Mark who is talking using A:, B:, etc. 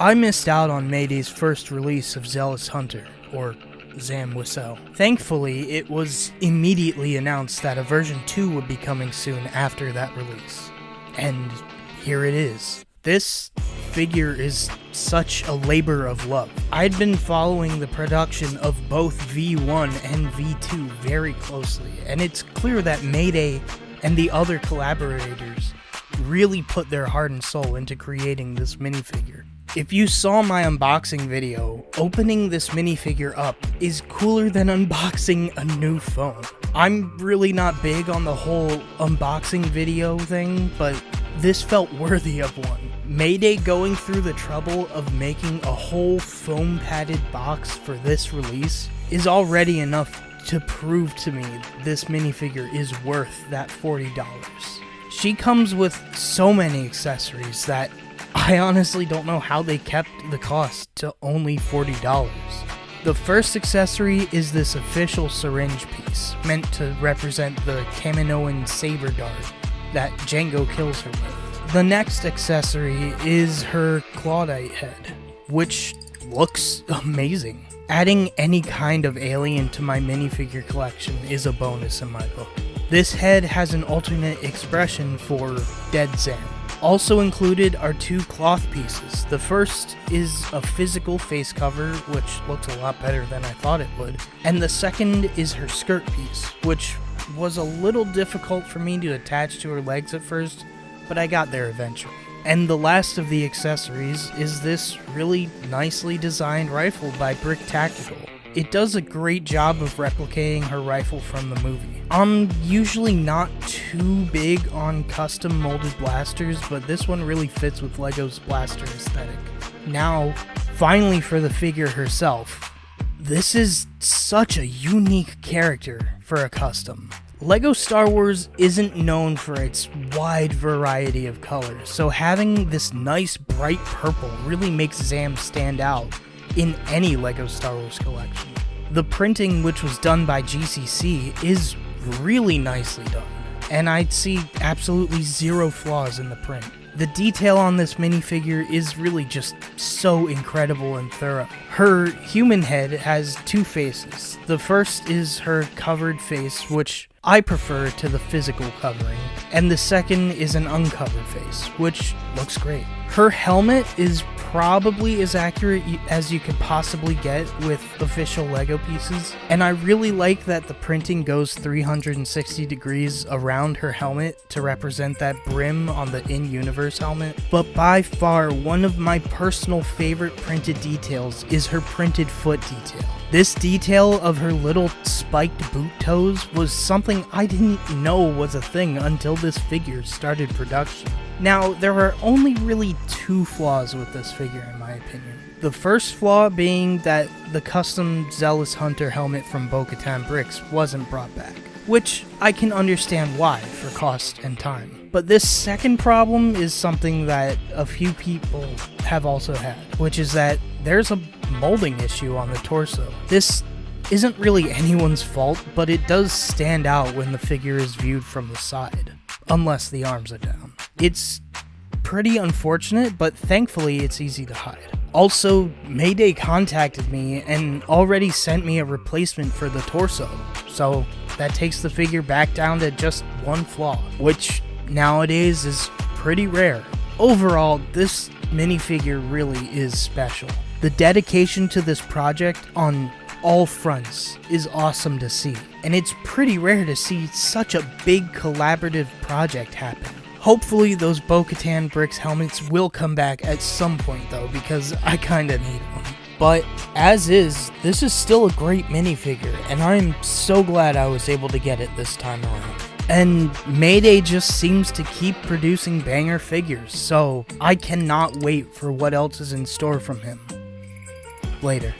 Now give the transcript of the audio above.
A: I missed out on Mayday's first release of Zealous Hunter, or Zealous. Thankfully, it was immediately announced that a version 2 would be coming soon after that release. And here it is. This figure is such a labor of love. I'd been following the production of both V1 and V2 very closely, and it's clear that Mayday and the other collaborators really put their heart and soul into creating this minifigure. If you saw my unboxing video, opening this minifigure up is cooler than unboxing a new phone. I'm really not big on the whole unboxing video thing, but this felt worthy of one. Mayday going through the trouble of making a whole foam padded box for this release is already enough to prove to me this minifigure is worth that $40. She comes with so many accessories that I honestly don't know how they kept the cost to only $40. The first accessory is this official syringe piece, meant to represent the Kaminoan saber dart that Django kills her with. The next accessory is her Claudite head, which looks amazing. Adding any kind of alien to my minifigure collection is a bonus in my book. This head has an alternate expression for Dead Zam. Also included are two cloth pieces. The first is a physical face cover, which looks a lot better than I thought it would. And the second is her skirt piece, which was a little difficult for me to attach to her legs at first, but I got there eventually. And the last of the accessories is this really nicely designed rifle by Brick Tactical. It does a great job of replicating her rifle from the movie. I'm usually not too big on custom molded blasters, but this one really fits with LEGO's blaster aesthetic. Now, finally for the figure herself. This is such a unique character for a custom. LEGO Star Wars isn't known for its wide variety of colors, so having this nice bright purple really makes Zam stand out in any LEGO Star Wars collection. The printing, which was done by GCC, is really nicely done, and I'd see absolutely zero flaws in the print. The detail on this minifigure is really just so incredible and thorough. Her human head has two faces. The first is her covered face, which I prefer to the physical covering, and the second is an uncovered face, which looks great. Her helmet is probably as accurate as you could possibly get with official LEGO pieces, and I really like that the printing goes 360 degrees around her helmet to represent that brim on the in-universe helmet. But by far, one of my personal favorite printed details is her printed foot detail. This detail of her little spiked boot toes was something I didn't know was a thing until this figure started production. Now, there are only really two flaws with this figure in my opinion. The first flaw being that the custom Zealous Hunter helmet from Bo-Katan Bricks wasn't brought back, which I can understand why for cost and time. But this second problem is something that a few people have also had, which is that there's a molding issue on the torso. This isn't really anyone's fault, but it does stand out when the figure is viewed from the side, unless the arms are down. It's pretty unfortunate, but thankfully it's easy to hide. Also, Mayday contacted me and already sent me a replacement for the torso, so that takes the figure back down to just one flaw, which nowadays is pretty rare. Overall, this minifigure really is special. The dedication to this project on all fronts is awesome to see, and it's pretty rare to see such a big collaborative project happen. Hopefully those Bo-Katan Bricks helmets will come back at some point though, because I kinda need one. But as is, this is still a great minifigure, and I'm so glad I was able to get it this time around. And Mayday just seems to keep producing banger figures, so I cannot wait for what else is in store from him. Later.